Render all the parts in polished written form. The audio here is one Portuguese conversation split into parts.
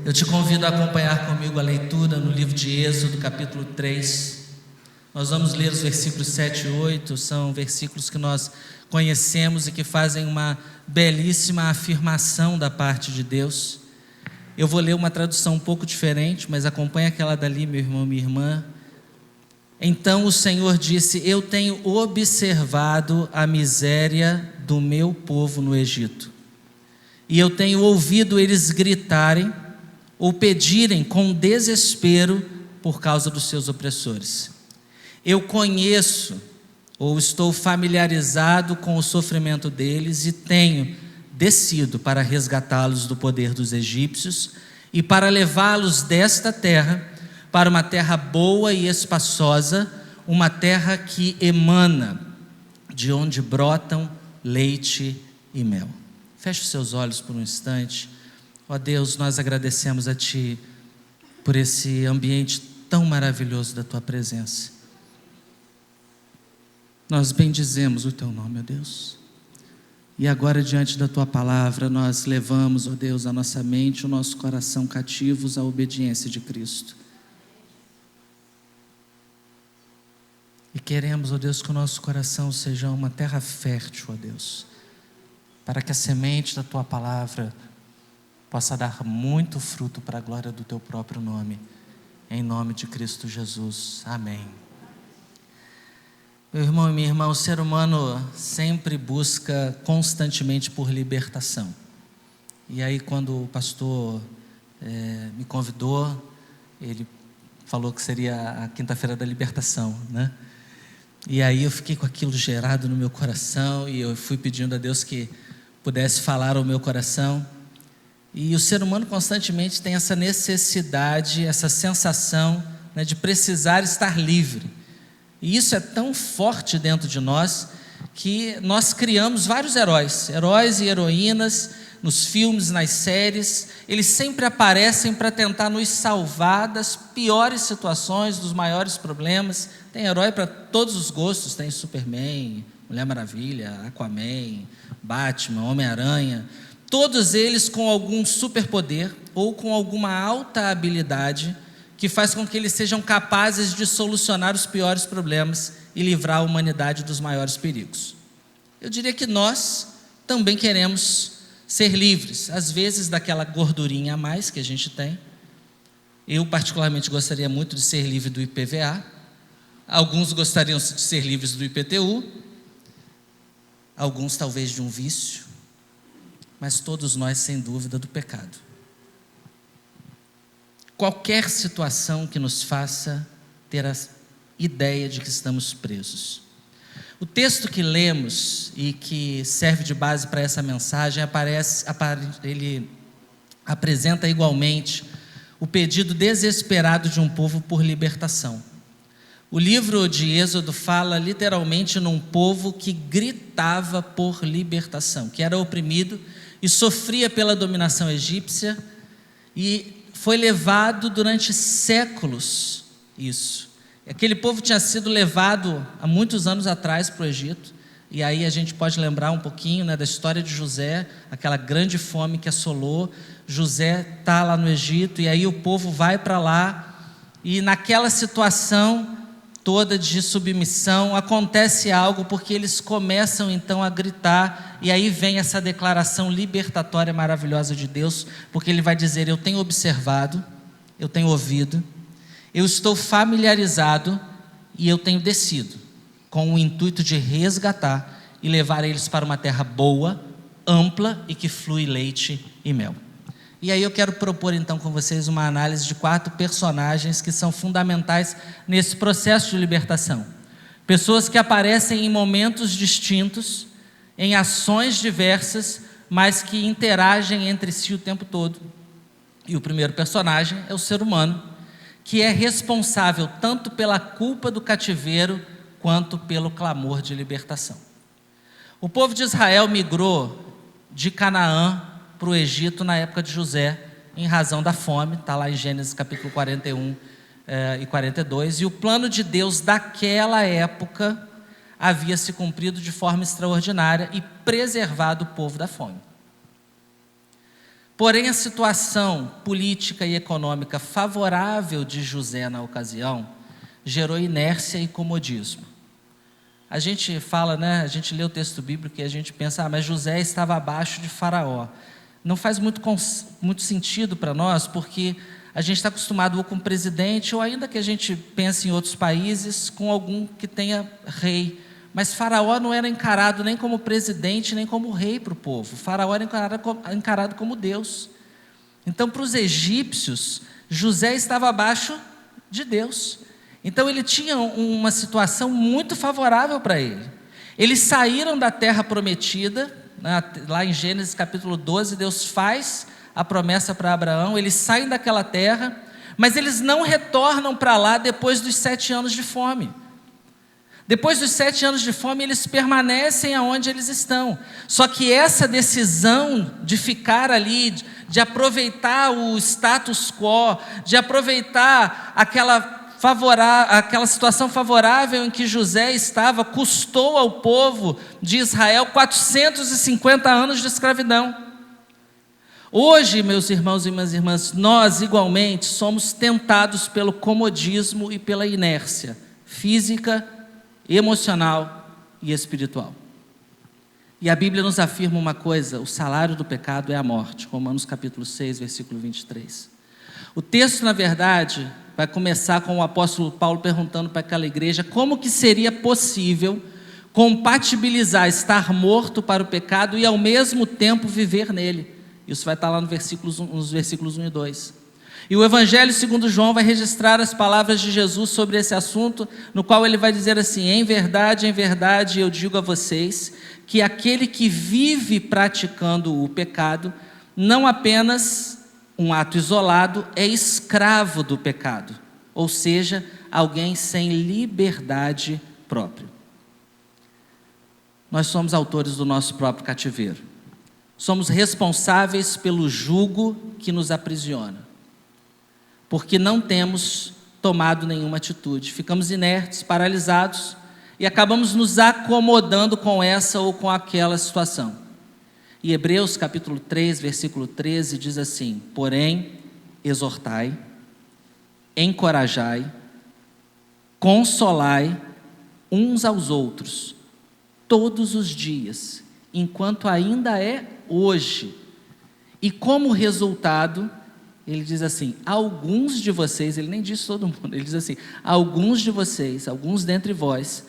Eu te convido a acompanhar comigo a leitura no livro de Êxodo, capítulo 3. Nós vamos ler os versículos 7 e 8, são versículos que nós conhecemos e que fazem uma belíssima afirmação da parte de Deus. Eu vou ler uma tradução um pouco diferente, mas acompanha aquela dali, meu irmão, minha irmã. Então o Senhor disse: eu tenho observado a miséria do meu povo no Egito, e eu tenho ouvido eles gritarem ou pedirem com desespero por causa dos seus opressores. Eu conheço ou estou familiarizado com o sofrimento deles e tenho descido para resgatá-los do poder dos egípcios e para levá-los desta terra para uma terra boa e espaçosa, uma terra que emana, de onde brotam leite e mel. Feche os seus olhos por um instante. Ó Deus, nós agradecemos a Ti por esse ambiente tão maravilhoso da Tua presença. Nós bendizemos o Teu nome, ó Deus. E agora, diante da Tua palavra, nós levamos, ó Deus, a nossa mente, o nosso coração cativos à obediência de Cristo. E queremos, ó Deus, que o nosso coração seja uma terra fértil, ó Deus, para que a semente da Tua palavra possa dar muito fruto para a glória do Teu próprio nome, em nome de Cristo Jesus, amém. Meu irmão e minha irmã, o ser humano sempre busca constantemente por libertação. E aí quando o pastor me convidou, ele falou que seria a quinta-feira da libertação, né? E aí eu fiquei com aquilo gerado no meu coração, e eu fui pedindo a Deus que pudesse falar ao meu coração. E o ser humano constantemente tem essa necessidade, essa sensação, né, de precisar estar livre. E isso é tão forte dentro de nós, que nós criamos vários heróis e heroínas, nos filmes, nas séries. Eles sempre aparecem para tentar nos salvar das piores situações, dos maiores problemas. Tem herói para todos os gostos, tem Superman, Mulher Maravilha, Aquaman, Batman, Homem-Aranha. Todos eles com algum superpoder ou com alguma alta habilidade que faz com que eles sejam capazes de solucionar os piores problemas e livrar a humanidade dos maiores perigos. Eu diria que nós também queremos ser livres, às vezes daquela gordurinha a mais que a gente tem. Eu particularmente gostaria muito de ser livre do IPVA, alguns gostariam de ser livres do IPTU, alguns talvez de um vício, mas todos nós, sem dúvida, do pecado. Qualquer situação que nos faça ter a ideia de que estamos presos. O texto que lemos e que serve de base para essa mensagem ele apresenta igualmente o pedido desesperado de um povo por libertação. O livro de Êxodo fala literalmente num povo que gritava por libertação, que era oprimido e sofria pela dominação egípcia, e foi levado durante séculos isso. Aquele povo tinha sido levado há muitos anos atrás para o Egito, e aí a gente pode lembrar um pouquinho, né, da história de José, aquela grande fome que assolou. José está lá no Egito, e aí o povo vai para lá, e naquela situação toda de submissão, acontece algo, porque eles começam então a gritar, e aí vem essa declaração libertatória maravilhosa de Deus, porque Ele vai dizer: eu tenho observado, eu tenho ouvido, eu estou familiarizado e eu tenho descido, com o intuito de resgatar e levar eles para uma terra boa, ampla e que flui leite e mel. E aí eu quero propor então com vocês uma análise de 4 personagens que são fundamentais nesse processo de libertação. Pessoas que aparecem em momentos distintos, em ações diversas, mas que interagem entre si o tempo todo. E o primeiro personagem é o ser humano, que é responsável tanto pela culpa do cativeiro, quanto pelo clamor de libertação. O povo de Israel migrou de Canaã para o Egito na época de José, em razão da fome, está lá em Gênesis capítulo 41 e 42, e o plano de Deus daquela época havia se cumprido de forma extraordinária e preservado o povo da fome. Porém, a situação política e econômica favorável de José na ocasião gerou inércia e comodismo. A gente fala, né? A gente lê o texto bíblico e a gente pensa, mas José estava abaixo de Faraó. Não faz muito sentido para nós, porque a gente está acostumado ou com presidente, ou ainda que a gente pense em outros países, com algum que tenha rei. Mas Faraó não era encarado nem como presidente, nem como rei para o povo. Faraó era encarado como Deus. Então, para os egípcios, José estava abaixo de Deus. Então, ele tinha uma situação muito favorável para ele. Eles saíram da terra prometida, né? Lá em Gênesis capítulo 12, Deus faz a promessa para Abraão, eles saem daquela terra, mas eles não retornam para lá depois dos 7 anos de fome. Depois dos 7 anos de fome, eles permanecem aonde eles estão. Só que essa decisão de ficar ali, de aproveitar o status quo, de aproveitar aquela situação favorável em que José estava, custou ao povo de Israel 450 anos de escravidão. Hoje, meus irmãos e minhas irmãs, nós igualmente somos tentados pelo comodismo e pela inércia física, emocional e espiritual. E a Bíblia nos afirma uma coisa: o salário do pecado é a morte. Romanos capítulo 6, versículo 23. O texto, na verdade, vai começar com o apóstolo Paulo perguntando para aquela igreja como que seria possível compatibilizar estar morto para o pecado e ao mesmo tempo viver nele. Isso vai estar lá nos versículos 1 e 2. E o Evangelho segundo João vai registrar as palavras de Jesus sobre esse assunto, no qual ele vai dizer assim: em verdade, eu digo a vocês, que aquele que vive praticando o pecado, não apenas um ato isolado, é escravo do pecado, ou seja, alguém sem liberdade própria. Nós somos autores do nosso próprio cativeiro. Somos responsáveis pelo jugo que nos aprisiona, porque não temos tomado nenhuma atitude, ficamos inertes, paralisados e acabamos nos acomodando com essa ou com aquela situação. E Hebreus capítulo 3, versículo 13 diz assim: porém, exortai, encorajai, consolai uns aos outros, todos os dias, enquanto ainda é hoje. E como resultado, ele diz assim: alguns de vocês, ele nem diz todo mundo, ele diz assim: alguns de vocês, alguns dentre vós,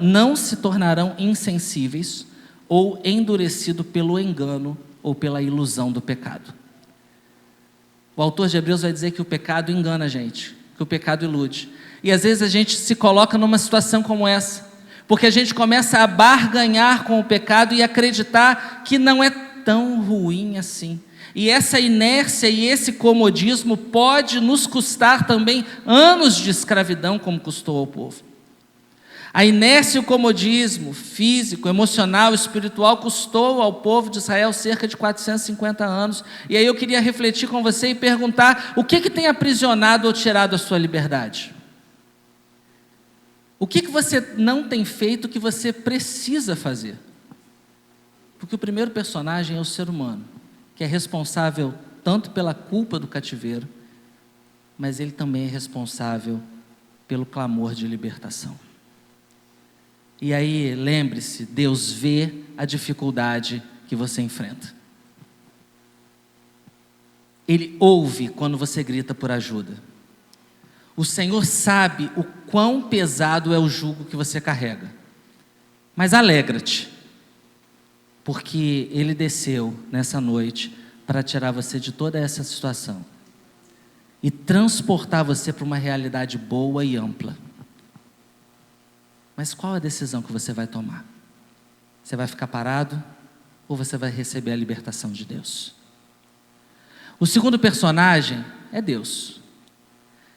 não se tornarão insensíveis ou endurecidos pelo engano ou pela ilusão do pecado. O autor de Hebreus vai dizer que o pecado engana a gente, que o pecado ilude. E às vezes a gente se coloca numa situação como essa, porque a gente começa a barganhar com o pecado e acreditar que não é tão ruim assim. E essa inércia e esse comodismo pode nos custar também anos de escravidão, como custou ao povo. A inércia e o comodismo físico, emocional, espiritual custou ao povo de Israel cerca de 450 anos. E aí eu queria refletir com você e perguntar: o que tem aprisionado ou tirado a sua liberdade? O que você não tem feito que você precisa fazer? Porque o primeiro personagem é o ser humano, que é responsável tanto pela culpa do cativeiro, mas ele também é responsável pelo clamor de libertação. E aí, lembre-se, Deus vê a dificuldade que você enfrenta. Ele ouve quando você grita por ajuda. O Senhor sabe o quão pesado é o jugo que você carrega. Mas alegra-te, porque Ele desceu nessa noite para tirar você de toda essa situação e transportar você para uma realidade boa e ampla. Mas qual a decisão que você vai tomar? Você vai ficar parado ou você vai receber a libertação de Deus? O segundo personagem é Deus,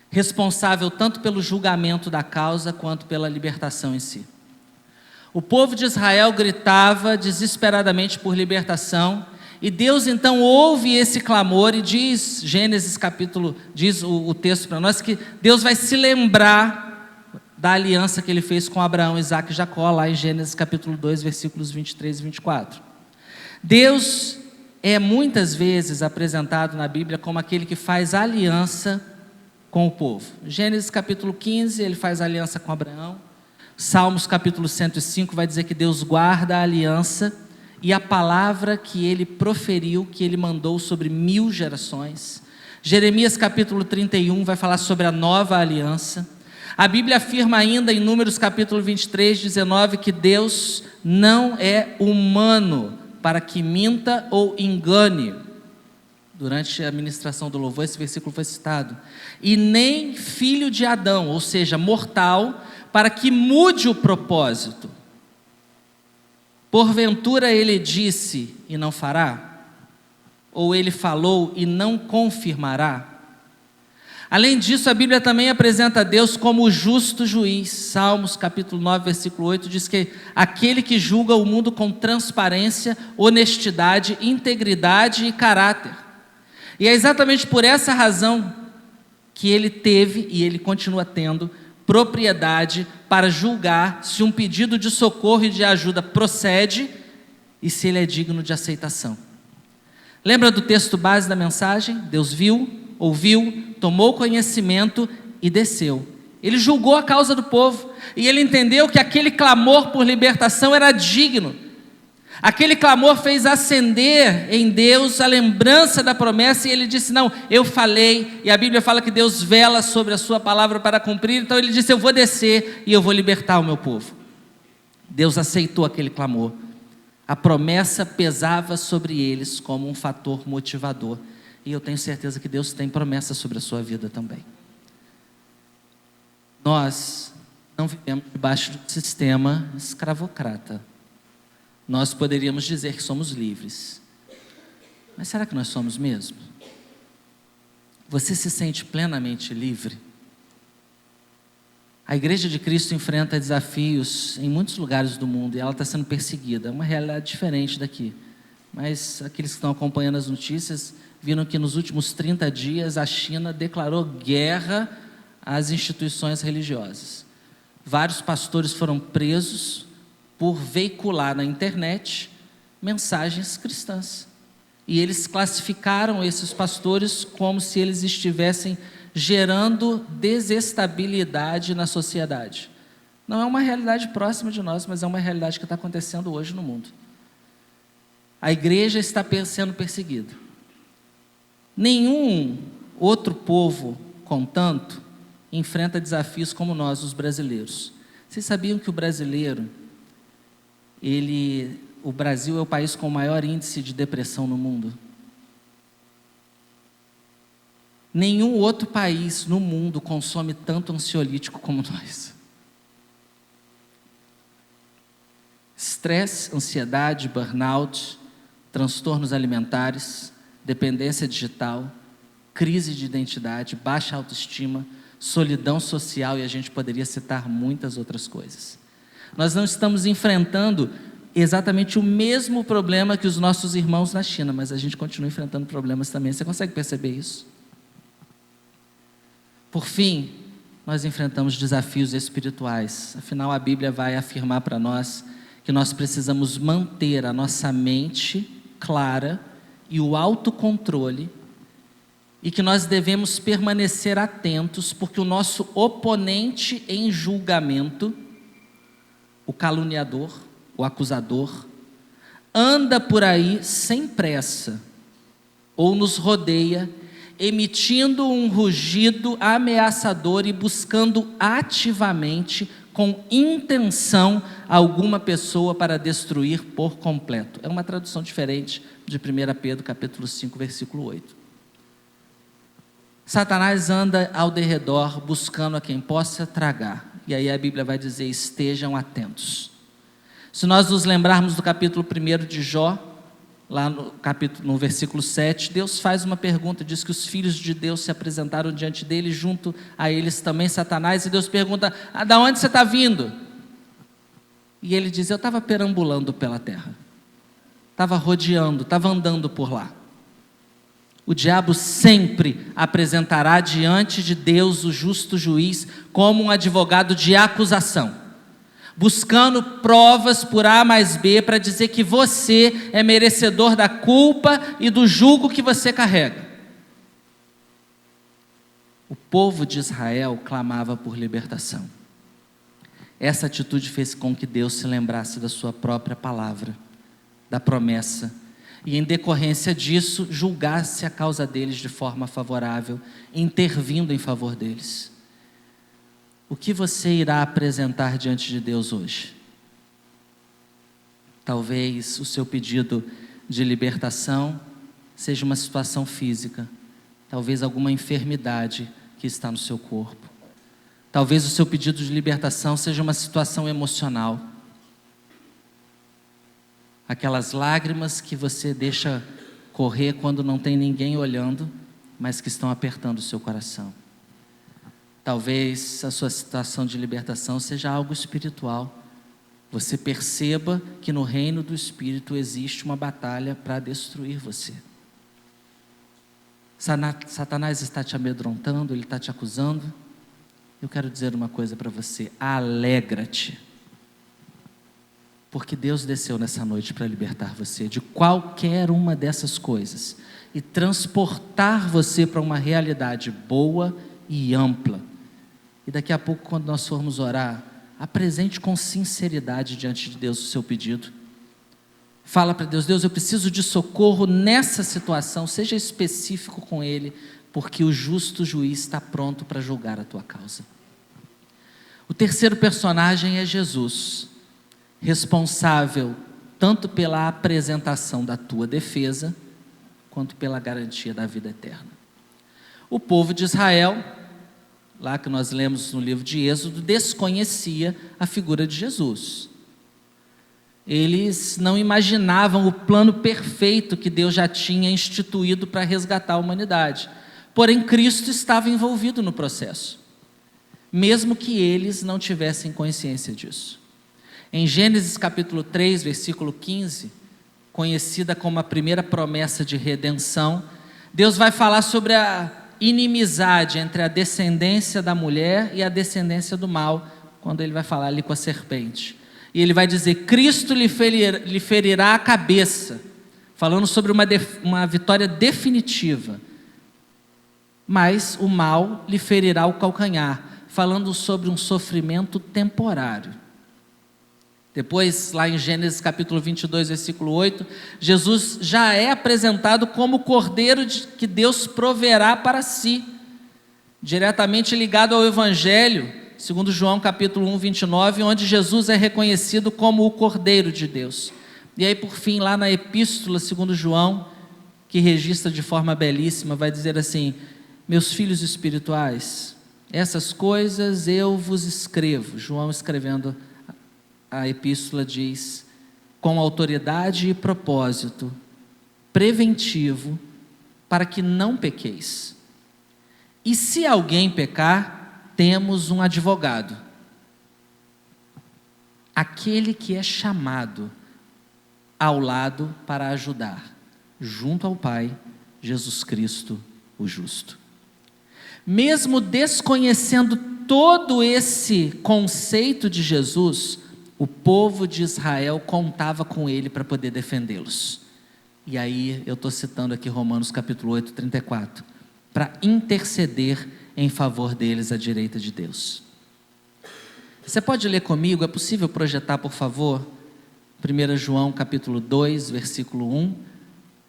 responsável tanto pelo julgamento da causa quanto pela libertação em si. O povo de Israel gritava desesperadamente por libertação, e Deus então ouve esse clamor e diz, Gênesis capítulo, diz o texto para nós, que Deus vai se lembrar da aliança que Ele fez com Abraão, Isaque e Jacó, lá em Gênesis capítulo 2, versículos 23 e 24. Deus é muitas vezes apresentado na Bíblia como aquele que faz aliança com o povo. Gênesis capítulo 15, ele faz aliança com Abraão. Salmos capítulo 105 vai dizer que Deus guarda a aliança e a palavra que ele proferiu, que ele mandou sobre 1000 gerações. Jeremias capítulo 31 vai falar sobre a nova aliança. A Bíblia afirma ainda em Números capítulo 23, 19, que Deus não é humano para que minta ou engane. Durante a ministração do louvor, esse versículo foi citado. E nem filho de Adão, ou seja, mortal, para que mude o propósito. Porventura ele disse e não fará? Ou ele falou e não confirmará? Além disso, a Bíblia também apresenta Deus como o justo juiz. Salmos capítulo 9, versículo 8 diz que aquele que julga o mundo com transparência, honestidade, integridade e caráter. E é exatamente por essa razão que ele teve e ele continua tendo propriedade para julgar se um pedido de socorro e de ajuda procede e se ele é digno de aceitação. Lembra do texto base da mensagem? Deus viu, ouviu, tomou conhecimento e desceu. Ele julgou a causa do povo e ele entendeu que aquele clamor por libertação era digno. Aquele clamor fez acender em Deus a lembrança da promessa e ele disse, não, eu falei, e a Bíblia fala que Deus vela sobre a sua palavra para cumprir, então ele disse, eu vou descer e eu vou libertar o meu povo. Deus aceitou aquele clamor. A promessa pesava sobre eles como um fator motivador. E eu tenho certeza que Deus tem promessa sobre a sua vida também. Nós não vivemos debaixo de um sistema escravocrata. Nós poderíamos dizer que somos livres. Mas será que nós somos mesmo? Você se sente plenamente livre? A Igreja de Cristo enfrenta desafios em muitos lugares do mundo e ela está sendo perseguida. É uma realidade diferente daqui. Mas aqueles que estão acompanhando as notícias viram que nos últimos 30 dias a China declarou guerra às instituições religiosas. Vários pastores foram presos por veicular na internet mensagens cristãs. E eles classificaram esses pastores como se eles estivessem gerando desestabilidade na sociedade. Não é uma realidade próxima de nós, mas é uma realidade que está acontecendo hoje no mundo. A igreja está sendo perseguida. Nenhum outro povo, contanto, enfrenta desafios como nós, os brasileiros. Vocês sabiam que o brasileiro, o Brasil é o país com o maior índice de depressão no mundo? Nenhum outro país no mundo consome tanto ansiolítico como nós. Estresse, ansiedade, burnout, transtornos alimentares, dependência digital, crise de identidade, baixa autoestima, solidão social e a gente poderia citar muitas outras coisas. Nós não estamos enfrentando exatamente o mesmo problema que os nossos irmãos na China, mas a gente continua enfrentando problemas também. Você consegue perceber isso? Por fim, nós enfrentamos desafios espirituais. Afinal, a Bíblia vai afirmar para nós que nós precisamos manter a nossa mente clara e o autocontrole, e que nós devemos permanecer atentos, porque o nosso oponente em julgamento, o caluniador, o acusador, anda por aí sem pressa, ou nos rodeia, emitindo um rugido ameaçador e buscando ativamente, com intenção, alguma pessoa para destruir por completo. É uma tradução diferente de 1 Pedro capítulo 5, versículo 8. Satanás anda ao derredor buscando a quem possa tragar. E aí a Bíblia vai dizer, estejam atentos. Se nós nos lembrarmos do capítulo 1 de Jó, lá no versículo 7, Deus faz uma pergunta, diz que os filhos de Deus se apresentaram diante dele, junto a eles também Satanás, e Deus pergunta, da onde você está vindo? E ele diz, eu estava perambulando pela terra, estava rodeando, estava andando por lá. O diabo sempre apresentará diante de Deus, o justo juiz, como um advogado de acusação. buscando provas por A mais B para dizer que você é merecedor da culpa e do jugo que você carrega. O povo de Israel clamava por libertação. Essa atitude fez com que Deus se lembrasse da sua própria palavra, da promessa, e em decorrência disso, julgasse a causa deles de forma favorável, intervindo em favor deles. O que você irá apresentar diante de Deus hoje? Talvez o seu pedido de libertação seja uma situação física, talvez alguma enfermidade que está no seu corpo. Talvez o seu pedido de libertação seja uma situação emocional. Aquelas lágrimas que você deixa correr quando não tem ninguém olhando, mas que estão apertando o seu coração. Talvez a sua situação de libertação seja algo espiritual. Você perceba que no reino do Espírito existe uma batalha para destruir você. Satanás está te amedrontando, ele está te acusando. Eu quero dizer uma coisa para você: alegra-te, porque Deus desceu nessa noite para libertar você de qualquer uma dessas coisas e transportar você para uma realidade boa e ampla. E daqui a pouco, quando nós formos orar, apresente com sinceridade diante de Deus o seu pedido. Fala para Deus: Deus, eu preciso de socorro nessa situação, seja específico com Ele, porque o justo juiz está pronto para julgar a tua causa. O terceiro personagem é Jesus, responsável tanto pela apresentação da tua defesa, quanto pela garantia da vida eterna. O povo de Israel, lá que nós lemos no livro de Êxodo, desconhecia a figura de Jesus. Eles não imaginavam o plano perfeito que Deus já tinha instituído para resgatar a humanidade. Porém, Cristo estava envolvido no processo, mesmo que eles não tivessem consciência disso. Em Gênesis capítulo 3, versículo 15, conhecida como a primeira promessa de redenção, Deus vai falar sobre a inimizade entre a descendência da mulher e a descendência do mal, quando ele vai falar ali com a serpente. E ele vai dizer: Cristo lhe ferirá a cabeça, falando sobre uma vitória definitiva, mas o mal lhe ferirá o calcanhar, falando sobre um sofrimento temporário. Depois, lá em Gênesis capítulo 22, versículo 8, Jesus já é apresentado como o cordeiro que Deus proverá para si, diretamente ligado ao Evangelho, segundo João capítulo 1, 29, onde Jesus é reconhecido como o Cordeiro de Deus. E aí, por fim, lá na epístola segundo João, que registra de forma belíssima, vai dizer assim: meus filhos espirituais, essas coisas eu vos escrevo. João, escrevendo a epístola, diz: com autoridade e propósito preventivo, para que não pequeis. E se alguém pecar, temos um advogado, aquele que é chamado ao lado para ajudar, junto ao Pai, Jesus Cristo, o justo. Mesmo desconhecendo todo esse conceito de Jesus, o povo de Israel contava com ele para poder defendê-los. E aí eu estou citando aqui Romanos capítulo 8, 34, para interceder em favor deles à direita de Deus. Você pode ler comigo? É possível projetar, por favor? 1 João capítulo 2, versículo 1.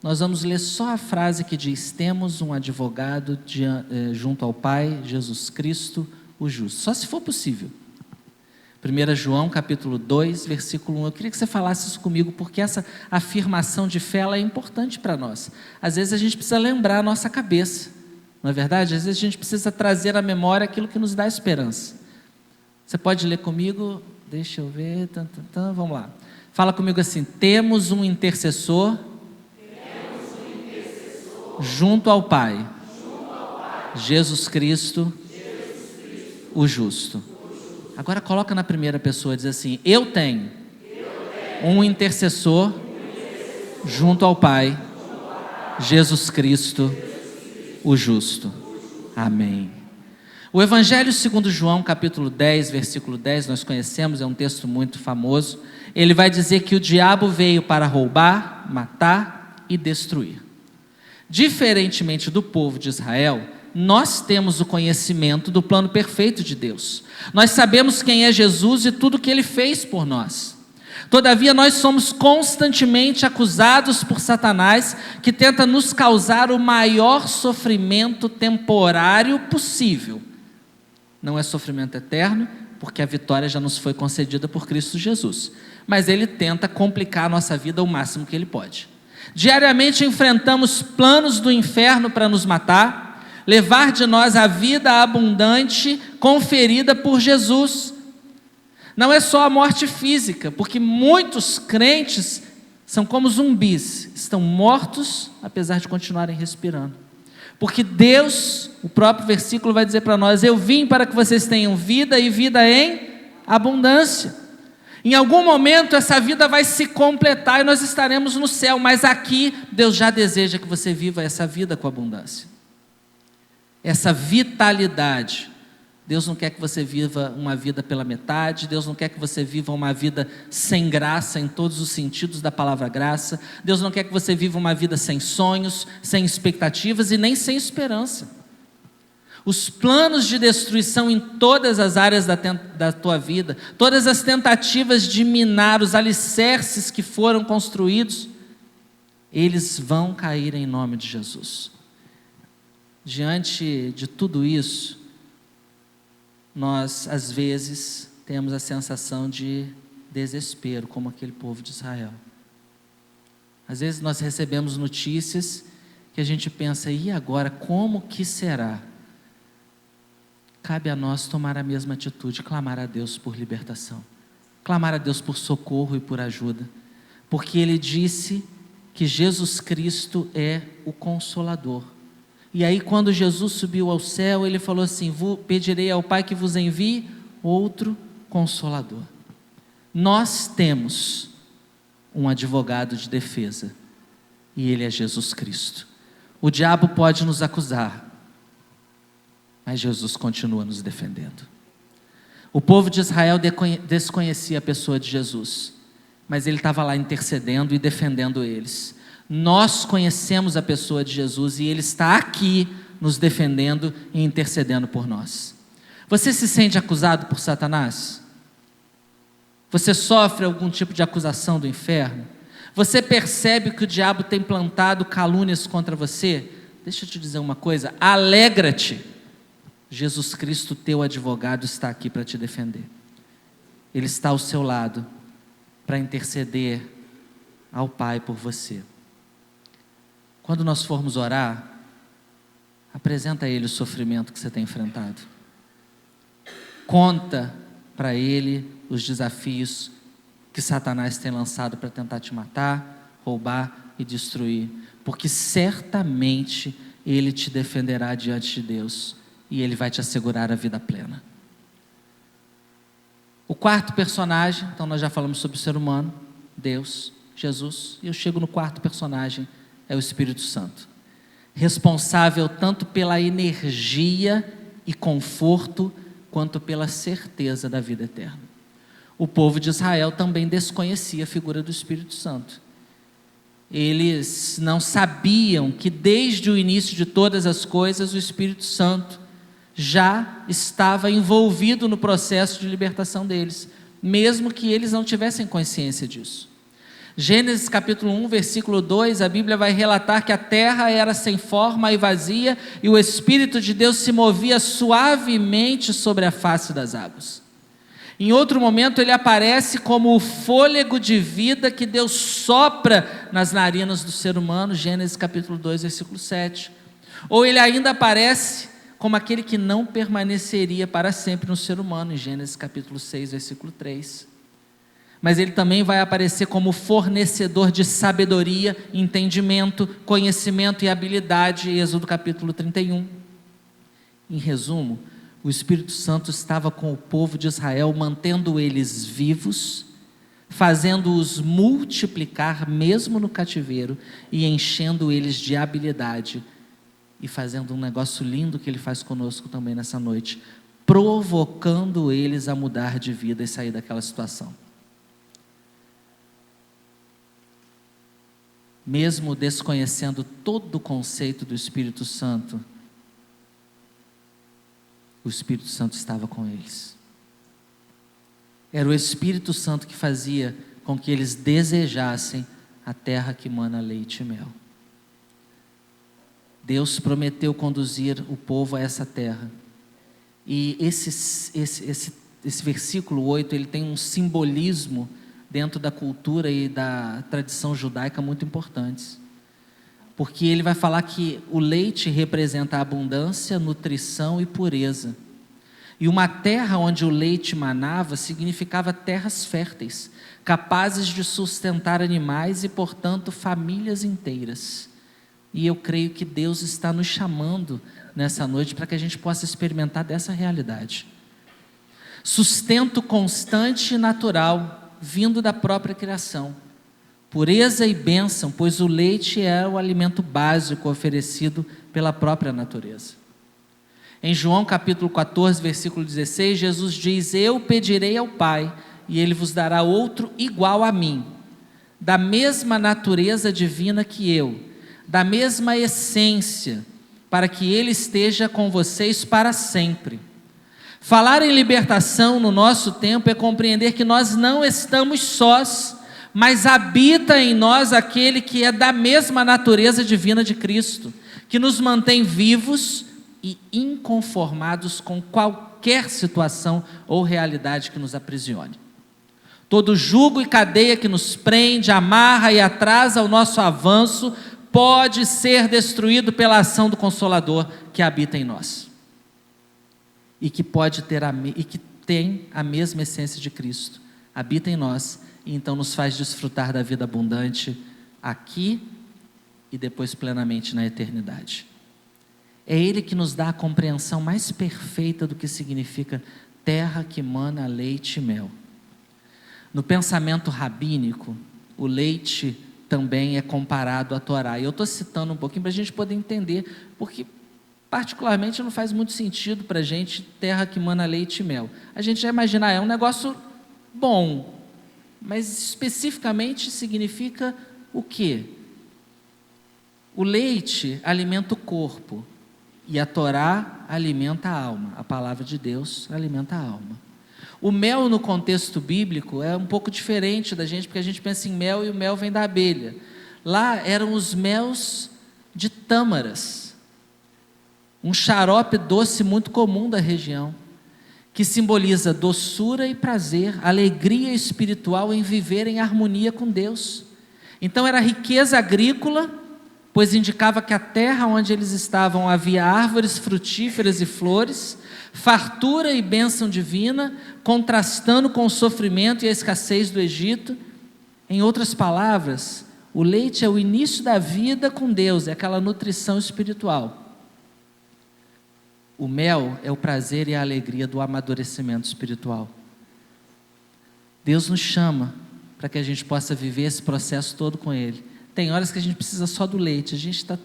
Nós vamos ler só a frase que diz: temos um advogado junto ao Pai, Jesus Cristo, o justo. Só se for possível. 1 João capítulo 2, versículo 1. Eu queria que você falasse isso comigo, porque essa afirmação de fé ela é importante para nós. Às vezes a gente precisa lembrar a nossa cabeça, não é verdade? Às vezes a gente precisa trazer à memória aquilo que nos dá esperança. Você pode ler comigo? Deixa eu ver. Vamos lá. Fala comigo assim: temos um intercessor junto ao Pai, Jesus Cristo, o justo. Agora coloca na primeira pessoa, diz assim: eu tenho um intercessor junto ao Pai, Jesus Cristo, o justo. Amém. O Evangelho segundo João, capítulo 10, versículo 10, nós conhecemos, é um texto muito famoso. Ele vai dizer que o diabo veio para roubar, matar e destruir. Diferentemente do povo de Israel, nós temos o conhecimento do plano perfeito de Deus. Nós sabemos quem é Jesus e tudo que Ele fez por nós. Todavia, nós somos constantemente acusados por Satanás, que tenta nos causar o maior sofrimento temporário possível. Não é sofrimento eterno, porque a vitória já nos foi concedida por Cristo Jesus. Mas ele tenta complicar a nossa vida o máximo que ele pode. Diariamente enfrentamos planos do inferno para nos matar, levar de nós a vida abundante conferida por Jesus. Não é só a morte física, porque muitos crentes são como zumbis, estão mortos apesar de continuarem respirando. Porque Deus, o próprio versículo vai dizer para nós: eu vim para que vocês tenham vida e vida em abundância. Em algum momento essa vida vai se completar e nós estaremos no céu, mas aqui Deus já deseja que você viva essa vida com abundância, essa vitalidade. Deus não quer que você viva uma vida pela metade, Deus não quer que você viva uma vida sem graça em todos os sentidos da palavra graça, Deus não quer que você viva uma vida sem sonhos, sem expectativas e nem sem esperança. Os planos de destruição em todas as áreas da tua vida, todas as tentativas de minar os alicerces que foram construídos, eles vão cair em nome de Jesus. Diante de tudo isso, nós às vezes temos a sensação de desespero, como aquele povo de Israel. Às vezes nós recebemos notícias que a gente pensa: e agora, como que será? Cabe a nós tomar a mesma atitude, clamar a Deus por libertação, clamar a Deus por socorro e por ajuda, porque Ele disse que Jesus Cristo é o Consolador. E aí, quando Jesus subiu ao céu, Ele falou assim: pedirei ao Pai que vos envie outro Consolador. Nós temos um advogado de defesa, e Ele é Jesus Cristo. O diabo pode nos acusar, mas Jesus continua nos defendendo. O povo de Israel desconhecia a pessoa de Jesus, mas Ele estava lá intercedendo e defendendo eles. Nós conhecemos a pessoa de Jesus e Ele está aqui nos defendendo e intercedendo por nós. Você se sente acusado por Satanás? Você sofre algum tipo de acusação do inferno? Você percebe que o diabo tem plantado calúnias contra você? Deixa eu te dizer uma coisa: alegra-te. Jesus Cristo, teu advogado, está aqui para te defender. Ele está ao seu lado para interceder ao Pai por você. Quando nós formos orar, apresenta a Ele o sofrimento que você tem enfrentado. Conta para Ele os desafios que Satanás tem lançado para tentar te matar, roubar e destruir, porque certamente Ele te defenderá diante de Deus e Ele vai te assegurar a vida plena. O quarto personagem, então nós já falamos sobre o ser humano, Deus, Jesus, e eu chego no quarto personagem, é o Espírito Santo, responsável tanto pela energia e conforto, quanto pela certeza da vida eterna. O povo de Israel também desconhecia a figura do Espírito Santo. Eles não sabiam que desde o início de todas as coisas, o Espírito Santo já estava envolvido no processo de libertação deles, mesmo que eles não tivessem consciência disso. Gênesis capítulo 1, versículo 2, a Bíblia vai relatar que a terra era sem forma e vazia, e o Espírito de Deus se movia suavemente sobre a face das águas. Em outro momento ele aparece como o fôlego de vida que Deus sopra nas narinas do ser humano, Gênesis capítulo 2, versículo 7. Ou ele ainda aparece como aquele que não permaneceria para sempre no ser humano, em Gênesis capítulo 6, versículo 3. Mas ele também vai aparecer como fornecedor de sabedoria, entendimento, conhecimento e habilidade, em Êxodo capítulo 31. Em resumo, o Espírito Santo estava com o povo de Israel, mantendo eles vivos, fazendo-os multiplicar mesmo no cativeiro e enchendo eles de habilidade e fazendo um negócio lindo que Ele faz conosco também nessa noite, provocando eles a mudar de vida e sair daquela situação. Mesmo desconhecendo todo o conceito do Espírito Santo, o Espírito Santo estava com eles. Era o Espírito Santo que fazia com que eles desejassem a terra que mana leite e mel. Deus prometeu conduzir o povo a essa terra. E esse versículo 8, ele tem um simbolismo dentro da cultura e da tradição judaica muito importantes. Porque ele vai falar que o leite representa a abundância, nutrição e pureza. E uma terra onde o leite manava significava terras férteis, capazes de sustentar animais e, portanto, famílias inteiras. E eu creio que Deus está nos chamando nessa noite para que a gente possa experimentar dessa realidade. Sustento constante e natural, vindo da própria criação. Pureza e bênção, pois o leite é o alimento básico oferecido pela própria natureza. Em João capítulo 14, versículo 16, Jesus diz: eu pedirei ao Pai, e Ele vos dará outro igual a mim, da mesma natureza divina que eu, da mesma essência, para que Ele esteja com vocês para sempre. Falar em libertação no nosso tempo é compreender que nós não estamos sós, mas habita em nós aquele que é da mesma natureza divina de Cristo, que nos mantém vivos e inconformados com qualquer situação ou realidade que nos aprisione. Todo jugo e cadeia que nos prende, amarra e atrasa o nosso avanço pode ser destruído pela ação do Consolador que habita em nós e que tem a mesma essência de Cristo, habita em nós e então nos faz desfrutar da vida abundante aqui e depois plenamente na eternidade. É Ele que nos dá a compreensão mais perfeita do que significa terra que mana leite e mel. No pensamento rabínico, o leite também é comparado à Torá. E eu estou citando um pouquinho para a gente poder entender, porque particularmente não faz muito sentido para a gente terra que mana leite e mel. A gente já imagina, é um negócio bom, mas especificamente significa o quê? O leite alimenta o corpo e a Torá alimenta a alma. A palavra de Deus alimenta a alma. O mel no contexto bíblico é um pouco diferente da gente, porque a gente pensa em mel e o mel vem da abelha. Lá eram os melos de tâmaras, um xarope doce muito comum da região, que simboliza doçura e prazer, alegria espiritual em viver em harmonia com Deus. Então era riqueza agrícola, pois indicava que a terra onde eles estavam havia árvores frutíferas e flores, fartura e bênção divina, contrastando com o sofrimento e a escassez do Egito. Em outras palavras, o leite é o início da vida com Deus, é aquela nutrição espiritual. O mel é o prazer e a alegria do amadurecimento espiritual. Deus nos chama para que a gente possa viver esse processo todo com Ele. Tem horas que a gente precisa só do leite, a gente está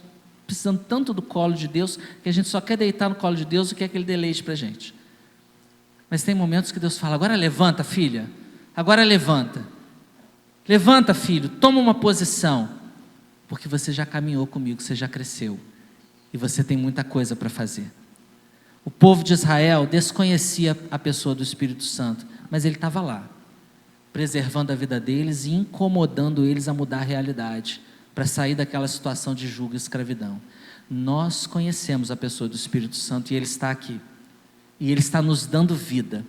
precisando tanto do colo de Deus, que a gente só quer deitar no colo de Deus e quer que Ele dê leite para a gente. Mas tem momentos que Deus fala: agora levanta, filha, agora levanta. Levanta, filho, toma uma posição, porque você já caminhou comigo, você já cresceu, e você tem muita coisa para fazer. O povo de Israel desconhecia a pessoa do Espírito Santo, mas ele estava lá, preservando a vida deles e incomodando eles a mudar a realidade, para sair daquela situação de jugo e escravidão. Nós conhecemos a pessoa do Espírito Santo e Ele está aqui, e Ele está nos dando vida,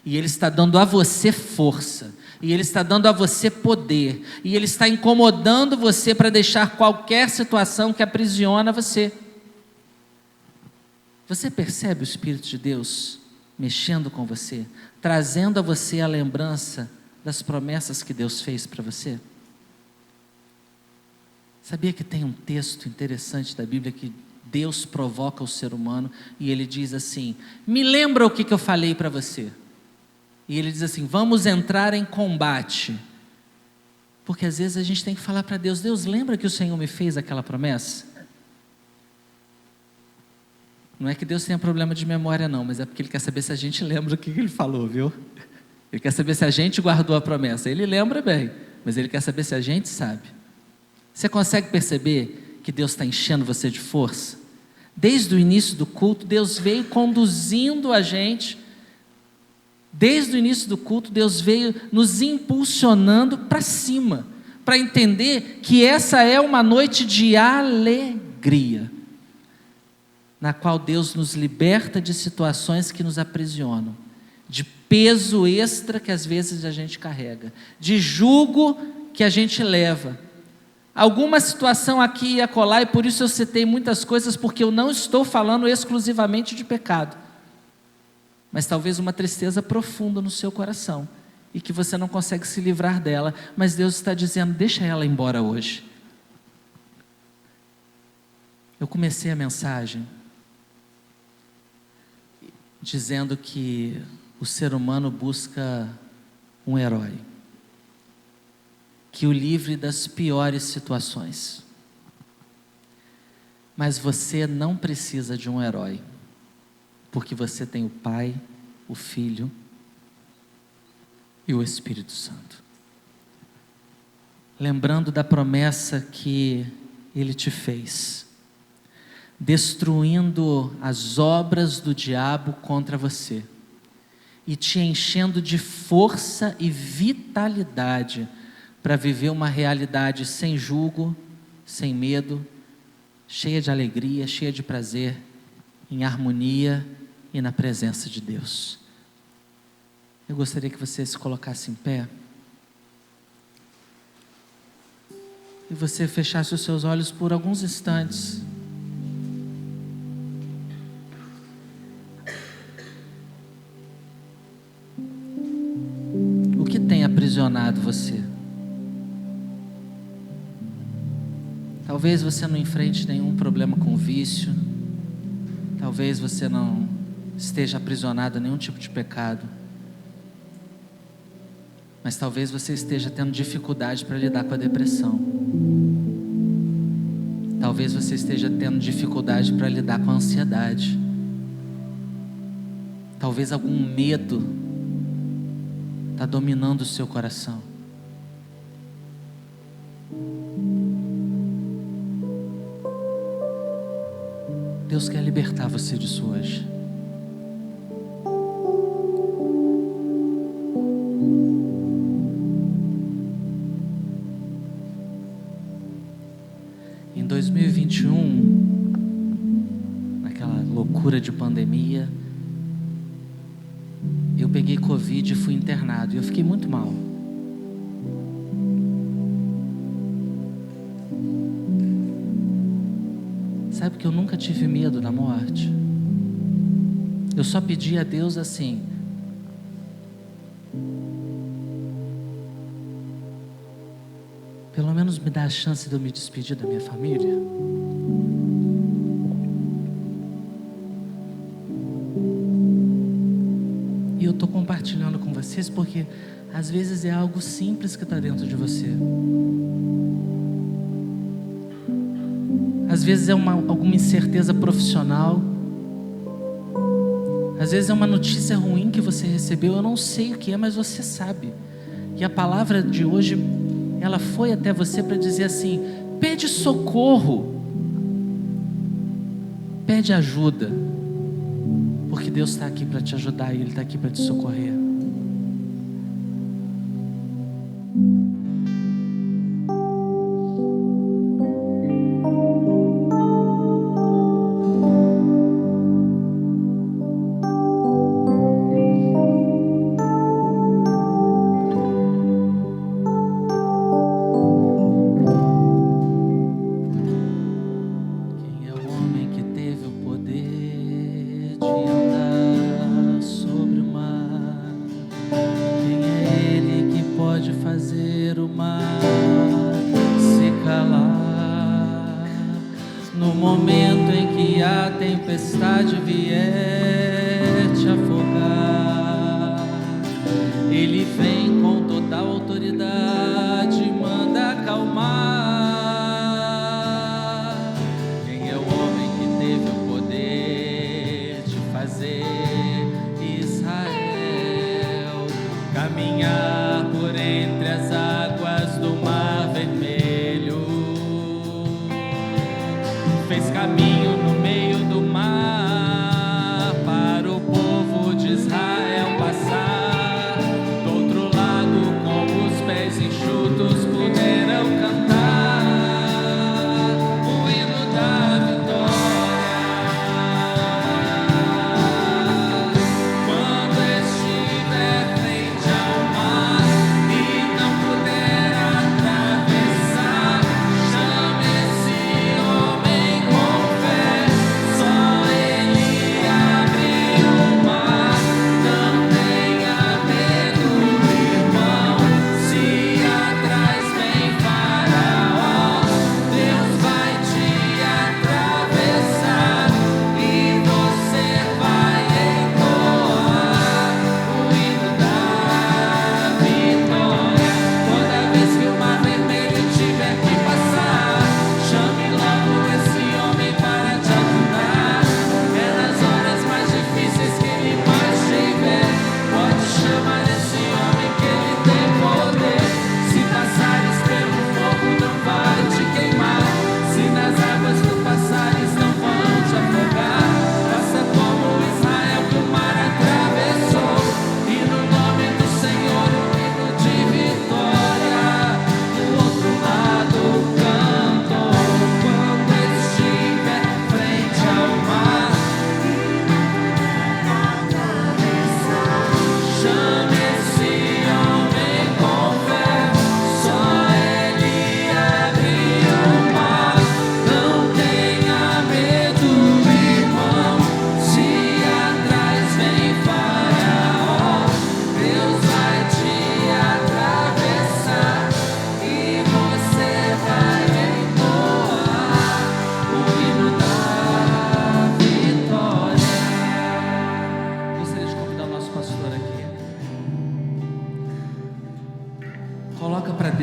e Ele está dando a você força, e Ele está dando a você poder, e Ele está incomodando você para deixar qualquer situação que aprisiona você. Você percebe o Espírito de Deus mexendo com você, trazendo a você a lembrança das promessas que Deus fez para você? Sabia que tem um texto interessante da Bíblia que Deus provoca o ser humano e Ele diz assim: me lembra o que eu falei para você? E Ele diz assim: vamos entrar em combate. Porque às vezes a gente tem que falar para Deus: Deus, lembra que o Senhor me fez aquela promessa? Não é que Deus tenha problema de memória não, mas é porque Ele quer saber se a gente lembra o que Ele falou, viu? Ele quer saber se a gente guardou a promessa. Ele lembra bem, mas Ele quer saber se a gente sabe. Você consegue perceber que Deus está enchendo você de força? Desde o início do culto, Deus veio conduzindo a gente. Desde o início do culto, Deus veio nos impulsionando para cima, para entender que essa é uma noite de alegria, na qual Deus nos liberta de situações que nos aprisionam, de peso extra que às vezes a gente carrega, de jugo que a gente leva. Alguma situação aqui e acolá, e por isso eu citei muitas coisas, porque eu não estou falando exclusivamente de pecado, mas talvez uma tristeza profunda no seu coração, e que você não consegue se livrar dela, mas Deus está dizendo, deixa ela embora hoje. Eu comecei a mensagem dizendo que o ser humano busca um herói, que o livre das piores situações. Mas você não precisa de um herói, porque você tem o Pai, o Filho e o Espírito Santo. Lembrando da promessa que Ele te fez, destruindo as obras do diabo contra você, e te enchendo de força e vitalidade, para viver uma realidade sem julgo, sem medo, cheia de alegria, cheia de prazer, em harmonia e na presença de Deus. Eu gostaria que você se colocasse em pé, e você fechasse os seus olhos por alguns instantes. O que tem aprisionado você? Talvez você não enfrente nenhum problema com vício, talvez você não esteja aprisionado a nenhum tipo de pecado, mas talvez você esteja tendo dificuldade para lidar com a depressão, talvez você esteja tendo dificuldade para lidar com a ansiedade, talvez algum medo está dominando o seu coração. Deus quer libertar você disso hoje. Em 2021, naquela loucura de pandemia, eu peguei Covid e fui internado, e eu fiquei muito mal. Sabe que eu nunca tive medo da morte? Eu só pedi a Deus assim: pelo menos me dá a chance de eu me despedir da minha família. E eu estou compartilhando com vocês porque às vezes é algo simples que está dentro de você. Às vezes é alguma incerteza profissional. Às vezes é uma notícia ruim que você recebeu. Eu não sei o que é, mas você sabe. E a palavra de hoje, ela foi até você para dizer assim: pede socorro, pede ajuda, porque Deus está aqui para te ajudar e Ele está aqui para te socorrer. Tempestade vier te afogar, Ele vem com total autoridade, manda acalmar. Quem é o homem que teve o poder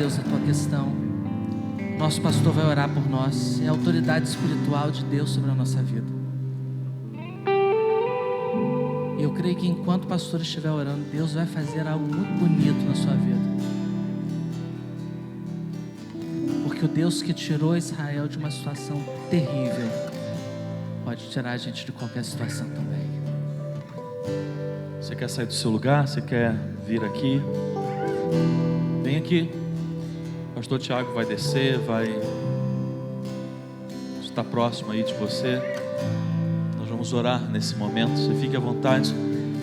Deus, a tua questão. Nosso pastor vai orar por nós. É a autoridade espiritual de Deus sobre a nossa vida. Eu creio que enquanto o pastor estiver orando, Deus vai fazer algo muito bonito na sua vida. Porque o Deus que tirou Israel de uma situação terrível pode tirar a gente de qualquer situação também. Você quer sair do seu lugar? Você quer vir aqui? Vem aqui. O pastor Tiago vai descer, vai estar próximo aí de você. Nós vamos orar nesse momento. Você fique à vontade.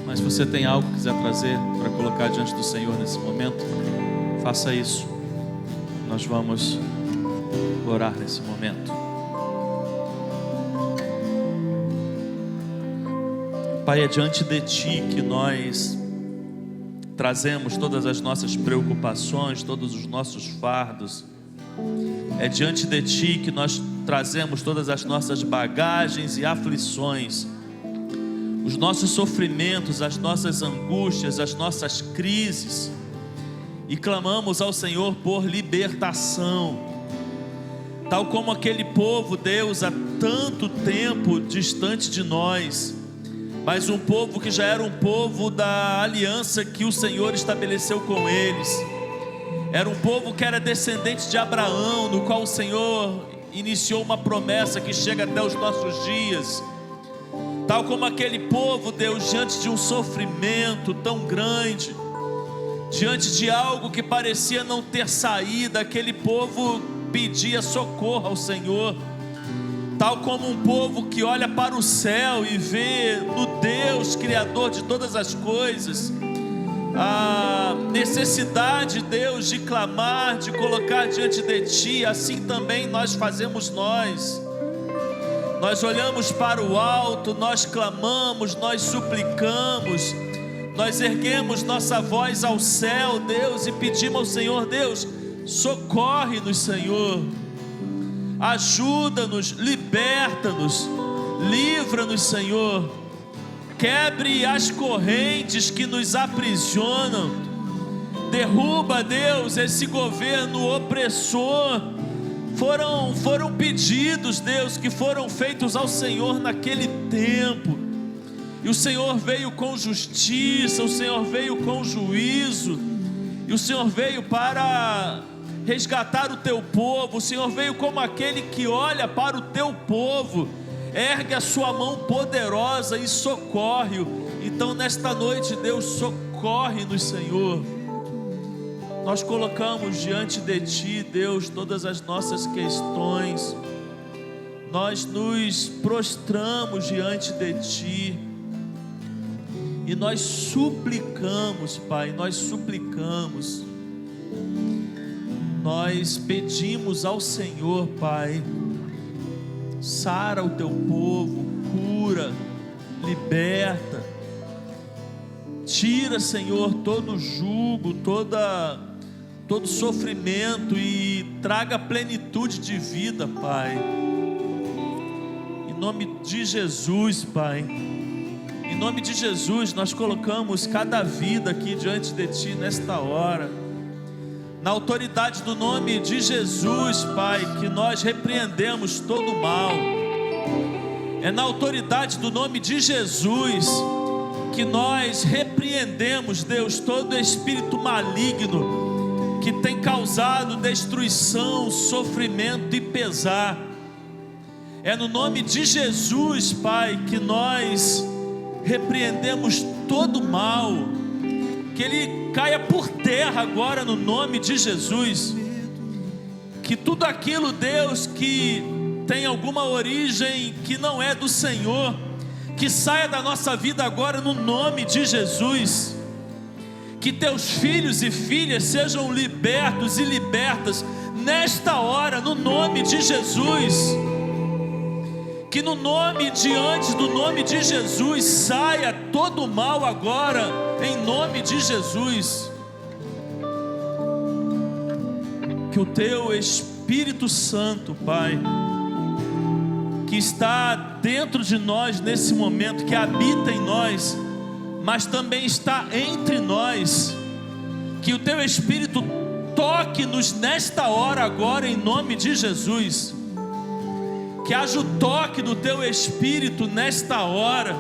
Mas se você tem algo que quiser trazer para colocar diante do Senhor nesse momento, faça isso. Nós vamos orar nesse momento. Pai, é diante de Ti que nós trazemos todas as nossas preocupações, todos os nossos fardos. É diante de Ti que nós trazemos todas as nossas bagagens e aflições, os nossos sofrimentos, as nossas angústias, as nossas crises, e clamamos ao Senhor por libertação. Tal como aquele povo, Deus, há tanto tempo distante de nós, mas um povo que já era um povo da aliança que o Senhor estabeleceu com eles. Era um povo que era descendente de Abraão, no qual o Senhor iniciou uma promessa que chega até os nossos dias. Tal como aquele povo, Deus, diante de um sofrimento tão grande, diante de algo que parecia não ter saída, aquele povo pedia socorro ao Senhor. Tal como um povo que olha para o céu e vê no Deus Criador de todas as coisas a necessidade, Deus, de clamar, de colocar diante de Ti, assim também nós fazemos nós. Nós olhamos para o alto, nós clamamos, nós suplicamos, nós erguemos nossa voz ao céu, Deus, e pedimos ao Senhor: Deus, socorre-nos, Senhor, ajuda-nos, liberta-nos, livra-nos, Senhor, quebre as correntes que nos aprisionam, derruba, Deus, esse governo opressor. Foram pedidos, Deus, que foram feitos ao Senhor naquele tempo, e o Senhor veio com justiça, o Senhor veio com juízo, e o Senhor veio para resgatar o Teu povo. O Senhor veio como aquele que olha para o Teu povo, ergue a sua mão poderosa e socorre-o. Então nesta noite, Deus, socorre-nos, Senhor. Nós colocamos diante de Ti, Deus, todas as nossas questões. Nós nos prostramos diante de Ti e nós suplicamos, Pai, nós suplicamos. Nós pedimos ao Senhor, Pai, sara o Teu povo, cura, liberta, tira, Senhor, todo jugo, todo sofrimento, e traga plenitude de vida, Pai. Em nome de Jesus, Pai, em nome de Jesus, nós colocamos cada vida aqui diante de Ti nesta hora. Na autoridade do nome de Jesus, Pai, que nós repreendemos todo o mal. É na autoridade do nome de Jesus que nós repreendemos, Deus, todo espírito maligno que tem causado destruição, sofrimento e pesar. É no nome de Jesus, Pai, que nós repreendemos todo o mal, que ele caia por terra agora no nome de Jesus. Que tudo aquilo, Deus, que tem alguma origem que não é do Senhor, que saia da nossa vida agora no nome de Jesus. Que Teus filhos e filhas sejam libertos e libertas nesta hora no nome de Jesus. Que no nome, diante do nome de Jesus, saia todo o mal agora em nome de Jesus. Que o Teu Espírito Santo, Pai, que está dentro de nós nesse momento, que habita em nós, mas também está entre nós, que o Teu Espírito toque-nos nesta hora agora, em nome de Jesus. Que haja o toque do Teu Espírito nesta hora,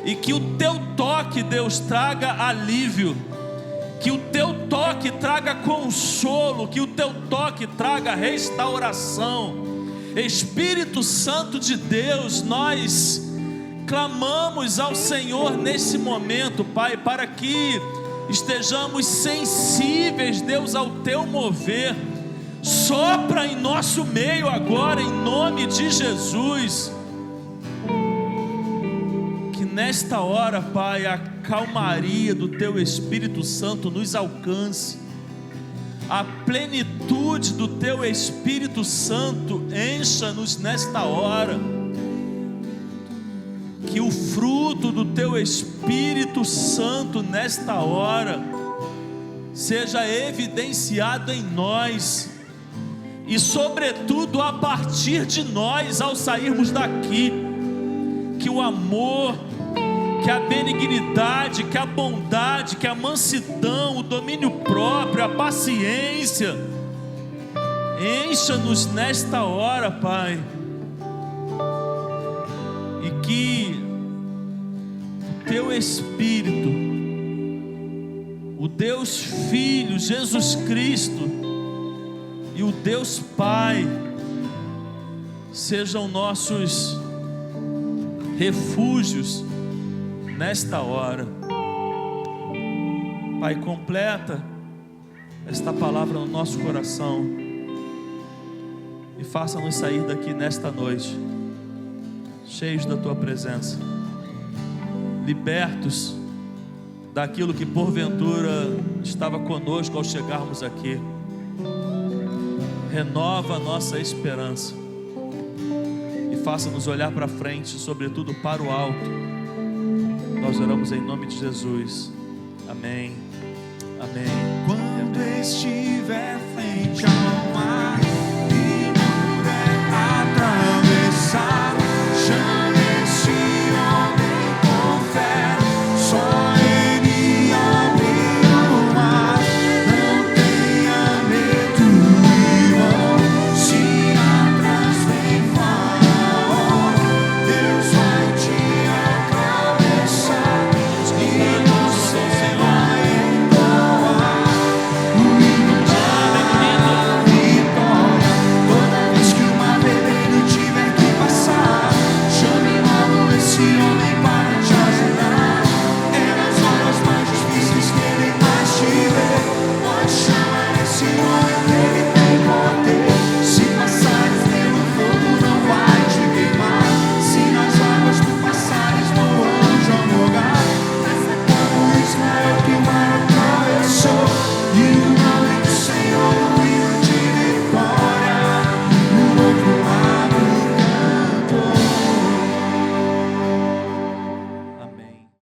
e que o Teu toque, Deus, traga alívio, que o Teu toque traga consolo, que o Teu toque traga restauração. Espírito Santo de Deus, nós clamamos ao Senhor nesse momento, Pai, para que estejamos sensíveis, Deus, ao Teu mover. Sopra em nosso meio agora, em nome de Jesus. Que nesta hora, Pai, a calmaria do Teu Espírito Santo nos alcance. A plenitude do Teu Espírito Santo encha-nos nesta hora. Que o fruto do Teu Espírito Santo nesta hora seja evidenciado em nós, e sobretudo a partir de nós ao sairmos daqui. Que o amor, que a benignidade, que a bondade, que a mansidão, o domínio próprio, a paciência, encha-nos nesta hora, Pai, e que o Teu Espírito, o Deus Filho, Jesus Cristo, e o Deus Pai sejam nossos refúgios nesta hora. Pai, completa esta palavra no nosso coração e faça-nos sair daqui nesta noite cheios da Tua presença, libertos daquilo que porventura estava conosco ao chegarmos aqui. Renova a nossa esperança e faça-nos olhar para frente, sobretudo para o alto. Nós oramos em nome de Jesus. Amém. Amém. Quando estiver frente a